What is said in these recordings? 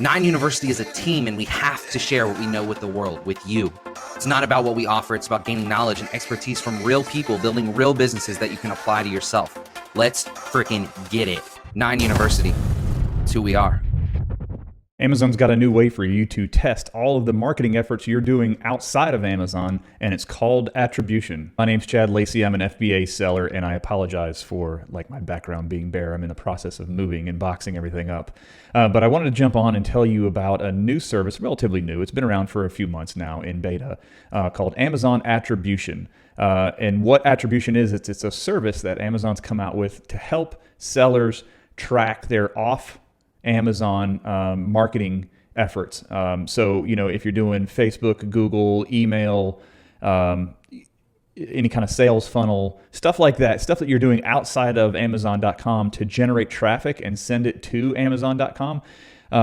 Nine University is a team, and we have to share what we know with the world, with you. It's not about what we offer. It's about gaining knowledge and expertise from real people, building real businesses that you can apply to yourself. Let's freaking get it. Nine University. It's who we are. Amazon's got a new way for you to test all of the marketing efforts you're doing outside of Amazon, and it's called Attribution. My name's Chad Lacey. I'm an FBA seller, and I apologize for my background being bare. I'm in the process of moving and boxing everything up. But I wanted to jump on and tell you about a new service, relatively new. It's been around for a few months now in beta, called Amazon Attribution. And what Attribution is, it's a service that Amazon's come out with to help sellers track their Amazon marketing efforts. So, if you're doing Facebook, Google, email, any kind of sales funnel, stuff like that, stuff that you're doing outside of Amazon.com to generate traffic and send it to Amazon.com.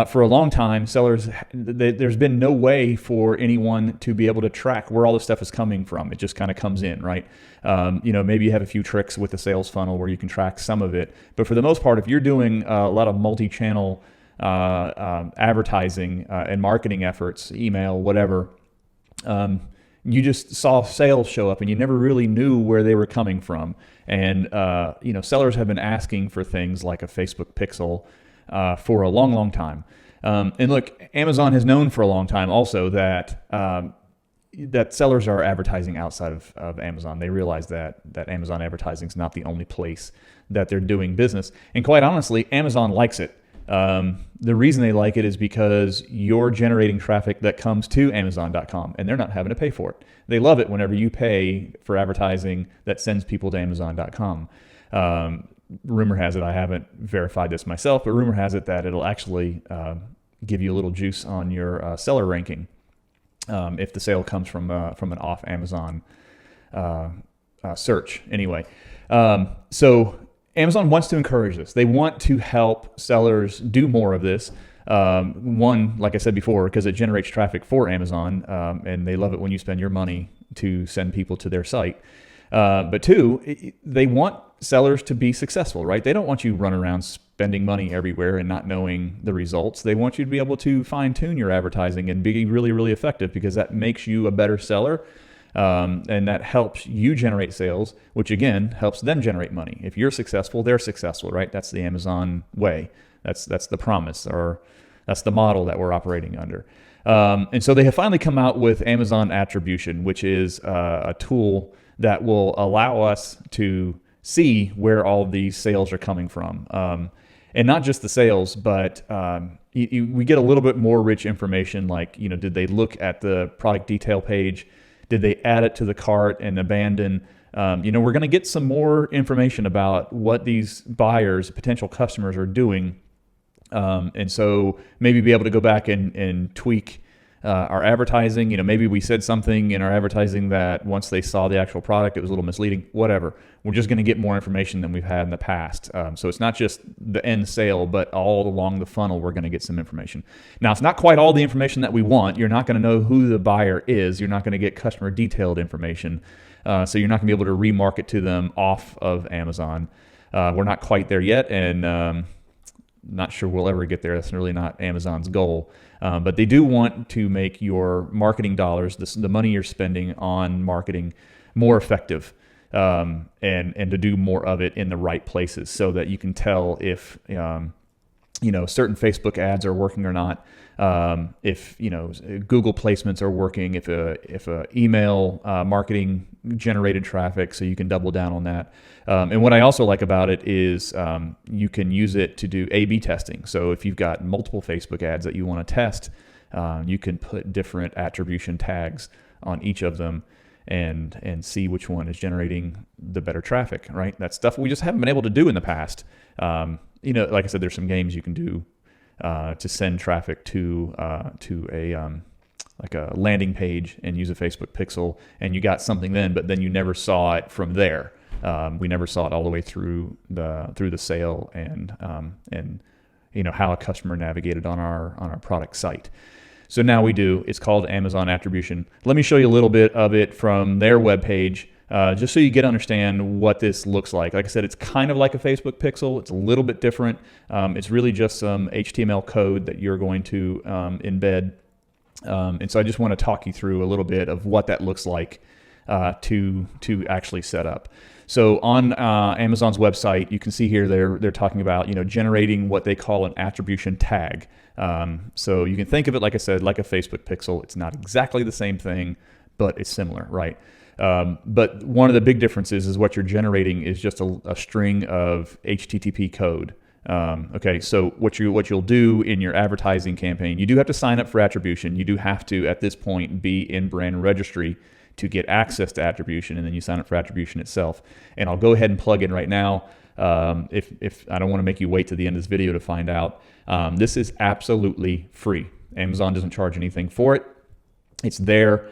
For a long time, sellers, there's been no way for anyone to be able to track where all this stuff is coming from. It just kind of comes in, right? Maybe you have a few tricks with the sales funnel where you can track some of it. But for the most part, if you're doing a lot of multi-channel advertising and marketing efforts, email, whatever, you just saw sales show up and you never really knew where they were coming from. And, sellers have been asking for things like a Facebook pixel for a long, long time. And look, Amazon has known for a long time also that that sellers are advertising outside of Amazon. They realize that Amazon advertising is not the only place that they're doing business. And quite honestly, Amazon likes it. The reason they like it is because you're generating traffic that comes to Amazon.com and they're not having to pay for it. They love it whenever you pay for advertising that sends people to Amazon.com. Rumor has it, I haven't verified this myself, but rumor has it that it'll actually give you a little juice on your seller ranking if the sale comes from an off Amazon search. Anyway, so Amazon wants to encourage this. They want to help sellers do more of this. One, like I said before, because it generates traffic for Amazon, and they love it when you spend your money to send people to their site. But two, they want sellers to be successful, right? They don't want you running around spending money everywhere and not knowing the results. They want you to be able to fine tune your advertising and be really, really effective, because that makes you a better seller. And that helps you generate sales, which again helps them generate money. If you're successful, they're successful, right? That's the Amazon way. That's the promise, or that's the model that we're operating under. And so they have finally come out with Amazon Attribution, which is a tool that will allow us to see where all these sales are coming from. And not just the sales, but we get a little bit more rich information, like, did they look at the product detail page? Did they add it to the cart and abandon? We're going to get some more information about what these buyers, potential customers, are doing. And so maybe be able to go back and tweak our advertising. Maybe we said something in our advertising that once they saw the actual product, it was a little misleading, whatever. We're just going to get more information than we've had in the past. So it's not just the end sale, but all along the funnel, we're going to get some information. Now, it's not quite all the information that we want. You're not going to know who the buyer is. You're not going to get customer detailed information. So you're not going to be able to remarket to them off of Amazon. We're not quite there yet, and not sure we'll ever get there. That's really not Amazon's goal. But they do want to make your marketing dollars, the money you're spending on marketing, more effective, and to do more of it in the right places, so that you can tell if certain Facebook ads are working or not, if Google placements are working, if a email marketing generated traffic, so you can double down on that. And what I also like about it is you can use it to do A/B testing. So if you've got multiple Facebook ads that you want to test, you can put different attribution tags on each of them and see which one is generating the better traffic, right? That's stuff we just haven't been able to do in the past. Like I said, there's some games you can do to send traffic to a landing page and use a Facebook pixel, and you got something then, but then you never saw it from there. We never saw it all the way through the sale and how a customer navigated on our product site. So now we do. It's called Amazon Attribution. Let me show you a little bit of it from their webpage. just so you get to understand what this looks like. Like I said, it's kind of like a Facebook pixel. It's a little bit different. It's really just some HTML code that you're going to embed. And so I just want to talk you through a little bit of what that looks like to actually set up. So on Amazon's website, you can see here they're talking about generating what they call an attribution tag. So you can think of it, like I said, like a Facebook pixel. It's not exactly the same thing, but it's similar, right? But one of the big differences is what you're generating is just a string of HTTP code. Okay, so what you'll do in your advertising campaign, you do have to sign up for attribution. You do have to, at this point, be in brand registry to get access to attribution, and then you sign up for attribution itself. And I'll go ahead and plug in right now. If I don't want to make you wait to the end of this video to find out, this is absolutely free. Amazon doesn't charge anything for it. It's there.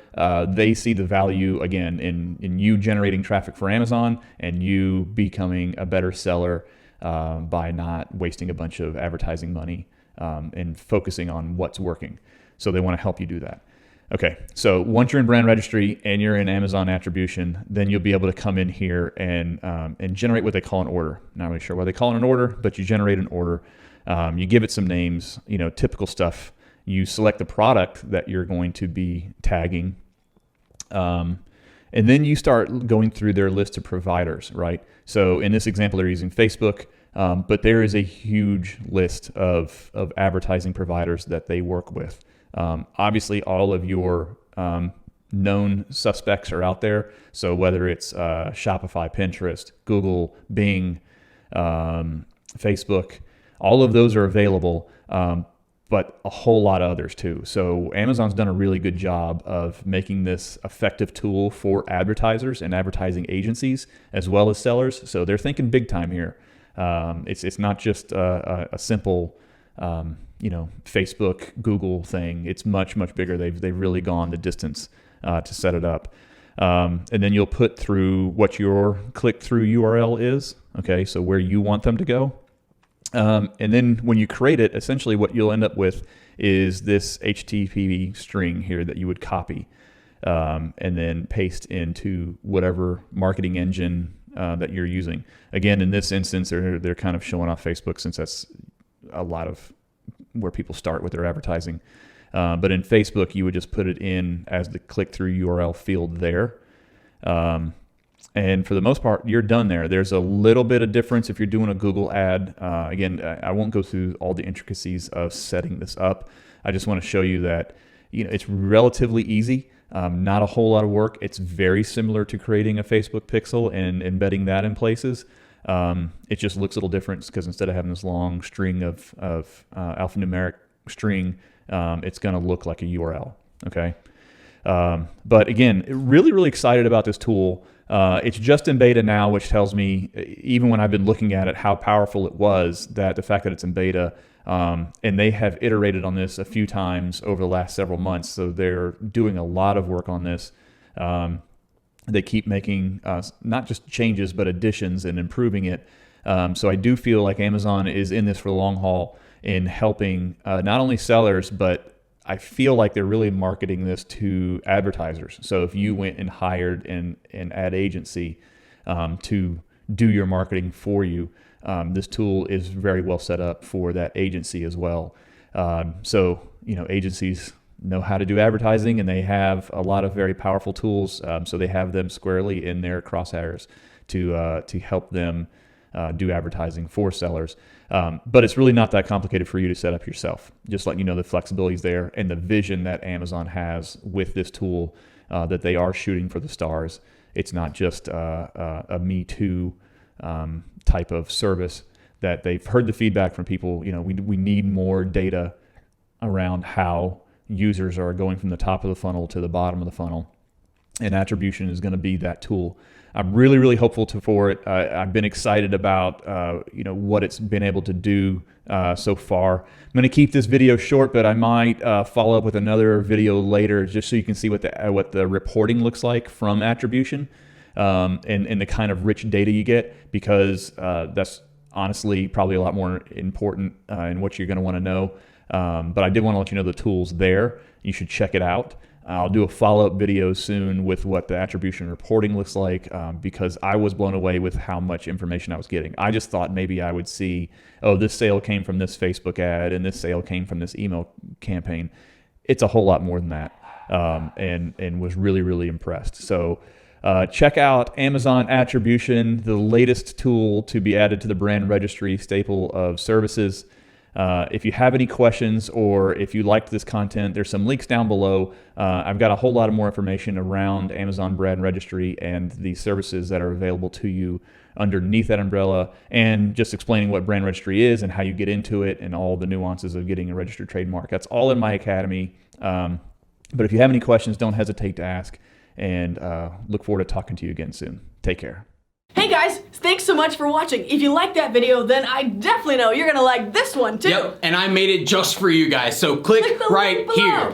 They see the value, again, in you generating traffic for Amazon and you becoming a better seller by not wasting a bunch of advertising money and focusing on what's working. So they want to help you do that. Okay, so once you're in brand registry and you're in Amazon attribution, then you'll be able to come in here and generate what they call an order. Not really sure why they call it an order, but you generate an order. You give it some names, typical stuff. You select the product that you're going to be tagging. And then you start going through their list of providers, right? So in this example, they're using Facebook, but there is a huge list of advertising providers that they work with. Obviously, all of your known suspects are out there. So whether it's Shopify, Pinterest, Google, Bing, Facebook, all of those are available, but a whole lot of others too. So Amazon's done a really good job of making this effective tool for advertisers and advertising agencies as well as sellers. So they're thinking big time here. It's not just a simple Facebook, Google thing. It's much, much bigger. They've really gone the distance to set it up. And then you'll put through what your click-through URL is, okay, so where you want them to go. And then when you create it, essentially what you'll end up with is this HTTP string here that you would copy and then paste into whatever marketing engine that you're using. Again, in this instance, they're kind of showing off Facebook since that's a lot of where people start with their advertising. But in Facebook, you would just put it in as the click-through URL field there. And for the most part, you're done there. There's a little bit of difference if you're doing a Google ad. Again, I won't go through all the intricacies of setting this up. I just want to show you that it's relatively easy, not a whole lot of work. It's very similar to creating a Facebook pixel and embedding that in places. It just looks a little different because instead of having this long string of alphanumeric string, it's going to look like a URL. Okay. But again, really, really excited about this tool. It's just in beta now, which tells me, even when I've been looking at it, how powerful it was, that the fact that it's in beta, and they have iterated on this a few times over the last several months. So they're doing a lot of work on this. They keep making not just changes, but additions and improving it. So I do feel like Amazon is in this for the long haul in helping not only sellers, but I feel like they're really marketing this to advertisers. So if you went and hired an ad agency to do your marketing for you, this tool is very well set up for that agency as well. So agencies know how to do advertising, and they have a lot of very powerful tools. So they have them squarely in their crosshairs to help them do advertising for sellers. But it's really not that complicated for you to set up yourself. Just letting you know the flexibility is there and the vision that Amazon has with this tool, that they are shooting for the stars. It's not just a Me Too type of service, that they've heard the feedback from people. We need more data around how users are going from the top of the funnel to the bottom of the funnel. And attribution is going to be that tool. I'm really, really hopeful for it. I've been excited about what it's been able to do so far. I'm going to keep this video short, but I might follow up with another video later just so you can see what the reporting looks like from attribution and the kind of rich data you get, because that's honestly probably a lot more important in what you're going to want to know. But I did want to let you know the tool's there. You should check it out. I'll do a follow-up video soon with what the attribution reporting looks like, because I was blown away with how much information I was getting. I just thought maybe I would see, oh, this sale came from this Facebook ad and this sale came from this email campaign. It's a whole lot more than that, and was really, really impressed. So check out Amazon Attribution, the latest tool to be added to the brand registry staple of services. If you have any questions or if you liked this content, there's some links down below. I've got a whole lot of more information around Amazon Brand Registry and the services that are available to you underneath that umbrella, and just explaining what Brand Registry is and how you get into it and all the nuances of getting a registered trademark. That's all in my academy. But if you have any questions, don't hesitate to ask, and look forward to talking to you again soon. Take care. Hey guys, thanks so much for watching. If you liked that video, then I definitely know you're gonna like this one too. Yep, and I made it just for you guys, so click the right link below. here.